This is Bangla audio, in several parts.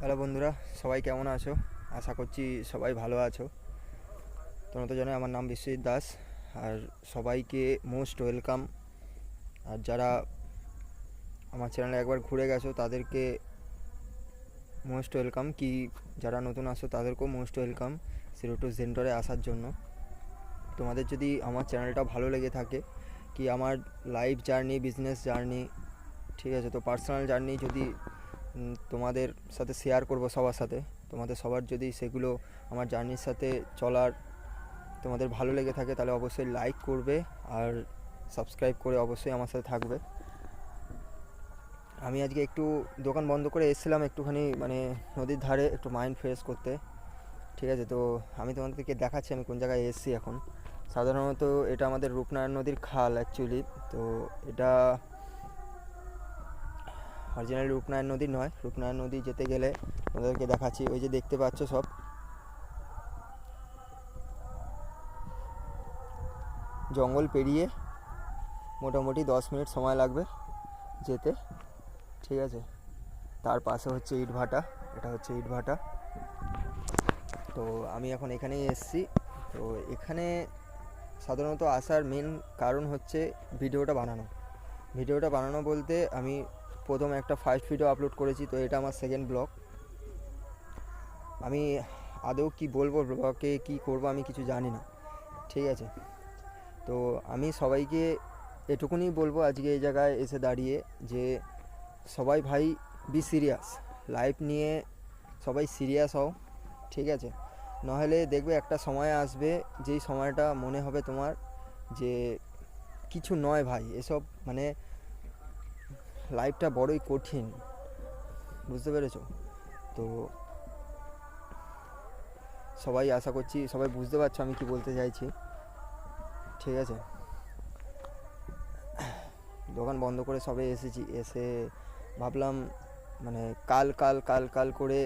হ্যালো বন্ধুরা, সবাই কেমন আছো? আশা করছি সবাই ভালো আছো। তোমরা তো জানো আমার নাম বিশ্বজিৎ দাস। আর সবাইকে মোস্ট ওয়েলকাম। আর যারা আমার চ্যানেলে একবার ঘুরে গেছো তাদেরকে মোস্ট ওয়েলকাম, কি যারা নতুন আসো তাদেরকেও মোস্ট ওয়েলকাম জিরো টু জেন্ডরে আসার জন্য। তোমাদের যদি আমার চ্যানেলটা ভালো লেগে থাকে, কি আমার লাইফ জার্নি, বিজনেস জার্নি, ঠিক আছে, তো পার্সোনাল জার্নি যদি তোমাদের সাথে শেয়ার করব সবার সাথে, তোমাদের সবার যদি সেগুলো আমার জার্নির সাথে চলার তোমাদের ভালো লেগে থাকে তাহলে অবশ্যই লাইক করবে আর সাবস্ক্রাইব করে অবশ্যই আমার সাথে থাকবে। আমি আজকে একটু দোকান বন্ধ করে এসেছিলাম একটুখানি নদীর ধারে একটু মাইন্ড ফ্রেশ করতে, ঠিক আছে। তো আমি তোমাদেরকে দেখাচ্ছি আমি কোন জায়গায় এসেছি এখন। সাধারণত এটা আমাদের রূপনারায়ণ নদীর খাল অ্যাকচুয়ালি। তো এটা অরিজিনালি রূপনারায়ণ নদী নয়। রূপনারায়ণ নদী যেতে গেলে তোমাদেরকে দেখাচ্ছি, ওই যে দেখতে পাচ্ছ সব জঙ্গল পেরিয়ে মোটামুটি 10 মিনিট সময় লাগবে যেতে, ঠিক আছে। তার পাশে হচ্ছে ইটভাটা, এটা হচ্ছে ইটভাটা। তো আমি এখন এখানেই এসেছি। তো এখানে সাধারণত আসার মেন কারণ হচ্ছে ভিডিওটা বানানো বলতে আমি প্রথম একটা ফার্স্ট ভিডিও আপলোড করেছি, তো এটা আমার সেকেন্ড ব্লগ। আমি আদৌ কি বলবো, ব্লগে কি করব আমি কিছু জানি না, ঠিক আছে। তো আমি সবাইকে এটুকুনি বলবো আজকে এই জায়গায় এসে দাঁড়িয়ে যে সবাই ভাই বি সিরিয়াস, লাইফ নিয়ে সবাই সিরিয়াস হও, ঠিক আছে। নাহলে দেখবে একটা সময় আসবে যেই সময়টা মনে হবে তোমার যে কিছু নয় ভাই, এসব লাইফটা বড়ই কঠিন, বুঝতে পেরেছো? তো সবাই আশা করছি সবাই বুঝতে পারছো আমি কি বলতে চাইছি, ঠিক আছে। দোকান বন্ধ করে সবে এসেছি, এসে ভাবলাম কাল কাল কাল কাল করে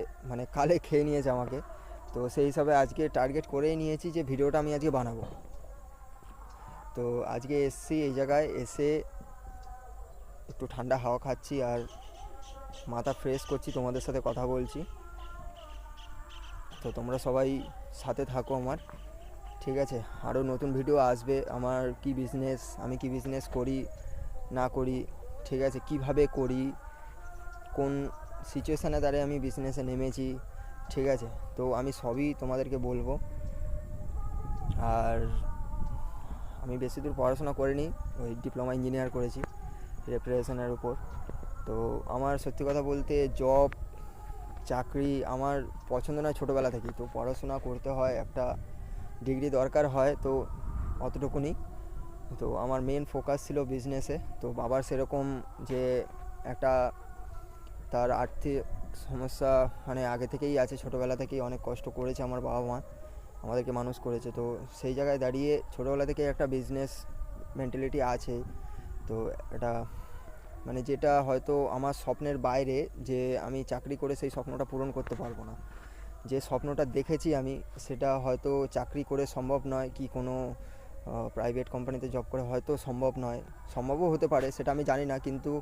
কালে খেয়ে নিয়েছে আমাকে। তো সেই হিসাবে আজকে টার্গেট করেই নিয়েছি যে ভিডিওটা আমি আজকে বানাবো। তো আজকে এসেছি এই জায়গায়, এসে একটু ঠান্ডা হাওয়া খাচ্ছি আর মাথা ফ্রেশ করছি, তোমাদের সাথে কথা বলছি। তো তোমরা সবাই সাথে থাকো আমার, ঠিক আছে। আরও নতুন ভিডিও আসবে আমার আমি কি বিজনেস করি না করি, ঠিক আছে, কিভাবে করি, কোন সিচুয়েশানে দাঁড়িয়ে আমি বিজনেসে নেমেছি, ঠিক আছে। তো আমি সবই তোমাদেরকে বলবো। আর আমি বেশি দূর পড়াশোনা করিনি, ওই ডিপ্লোমা ইঞ্জিনিয়ার করেছি রেফ্রিজারেশনের উপর। তো আমার সত্যি কথা বলতে জব চাকরি আমার পছন্দ নয় ছোটোবেলা থেকেই। তো পড়াশোনা করতে হয়, একটা ডিগ্রি দরকার হয়, তো অতটুকুনি। তো আমার মেন ফোকাস ছিল বিজনেসে। তো বাবার সেরকম যে একটা তার আর্থিক সমস্যা আগে থেকেই আছে, ছোটোবেলা থেকেই অনেক কষ্ট করেছে আমার বাবা মা, আমাদেরকে মানুষ করেছে। তো সেই জায়গায় দাঁড়িয়ে ছোটোবেলা থেকে একটা বিজনেস মেন্টালিটি আছে। তো এটা যেটা হয়তো আমার স্বপ্নের বাইরে, যে আমি চাকরি করে সেই স্বপ্নটা পূরণ করতে পারবো না। যে স্বপ্নটা দেখেছি আমি, সেটা হয়তো চাকরি করে সম্ভব নয়, কি কোনো প্রাইভেট কোম্পানিতে জব করে হয়তো সম্ভব নয়, সম্ভবও হতে পারে, সেটা আমি জানি না। কিন্তু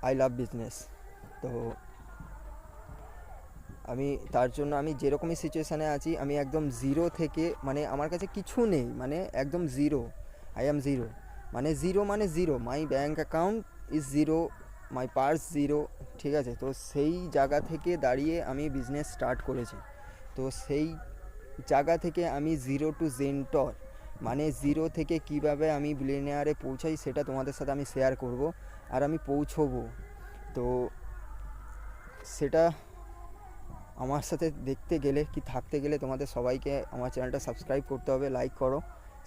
আই লাভ বিজনেস। তো আমি তার জন্য আমি যেরকমই সিচুয়েশানে আছি, আমি একদম জিরো থেকে আমার কাছে কিছু নেই, একদম zero. I am zero, zero my bank account is zero, my purse zero, ঠিক আছে। তো সেই জায়গা থেকে দাঁড়িয়ে আমি বিজনেস স্টার্ট করেছি। তো সেই জায়গা থেকে আমি জিরো টু জেন্টর, জিরো থেকে কিভাবে আমি বিলিয়নিয়ারে পৌঁছাই সেটা তোমাদের সাথে আমি শেয়ার করব, আর আমি পৌঁছবো। তো সেটা আমার সাথে দেখতে গেলে কি থাকতে গেলে তোমাদের সবাইকে আমার চ্যানেলটা সাবস্ক্রাইব করতে হবে, লাইক করো,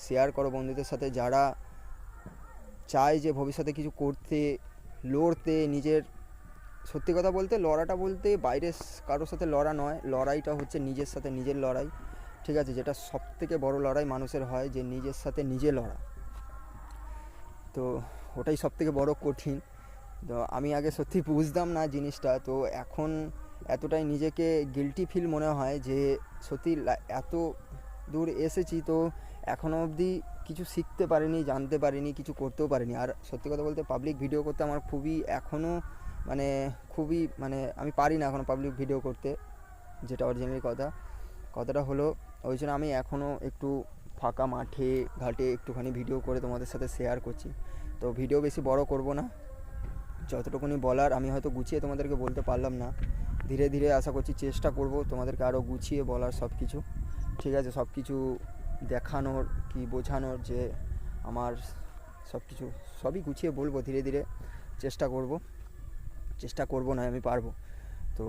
শেয়ার করো বন্ধুদের সাথে, যারা চায় যে ভবিষ্যতে কিছু করতে, লড়তে, নিজের সত্যি কথা বলতে লড়াটা বলতে বাইরের কারোর সাথে লড়া নয়, লড়াইটা হচ্ছে নিজের সাথে নিজের লড়াই, ঠিক আছে। যেটা সবথেকে বড় লড়াই মানুষের হয়, যে নিজের সাথে নিজে লড়া। তো ওটাই সবথেকে বড় কঠিন। তো আমি আগে সত্যি বুঝতাম না জিনিসটা, তো এখন এতটাই নিজেকে গিল্টি ফিল মনে হয় যে সত্যি এত দূর এসেছি, তো এখনও অবধি কিছু শিখতে পারিনি, জানতে পারিনি, কিছু করতেও পারিনি। আর সত্যি কথা বলতে পাবলিক ভিডিও করতে আমার খুবই এখনও মানে খুবই মানে আমি পারি না এখন পাবলিক ভিডিও করতে, যেটা অরিজিনালি কথাটা হলো ওই জন্য আমি এখনও একটু ফাঁকা মাঠে ঘাটে একটুখানি ভিডিও করে তোমাদের সাথে শেয়ার করছি। তো ভিডিও বেশি বড় করব না, যতটুকুনি বলার আমি হয়তো গুছিয়ে তোমাদেরকে বলতে পারলাম না, ধীরে ধীরে আশা করছি চেষ্টা করব তোমাদেরকে আরও গুছিয়ে বলার সব কিছু, ঠিক আছে, সব কিছু দেখানোর কি বোঝানোর, যে আমার সব কিছু সবই গুছিয়ে বলবো ধীরে ধীরে, চেষ্টা করব না আমি পারবো। তো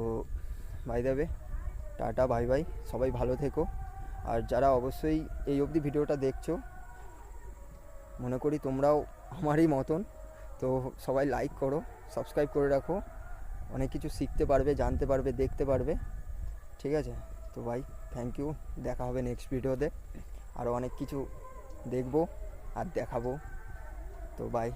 বাই দেবে, টাটা, বাই বাই, সবাই ভালো থেকো। আর যারা অবশ্যই এই অবধি ভিডিওটা দেখছো, মনে করি তোমরাও আমারই মতন, তো সবাই লাইক করো, সাবস্ক্রাইব করে রাখো, অনেক কিছু শিখতে পারবে, জানতে পারবে, দেখতে পারবে, ঠিক আছে। তো ভাই থ্যাংক ইউ, দেখা হবে নেক্সট ভিডিওতে, আরও অনেক কিছু দেখবো আর দেখাবো। তো বাই।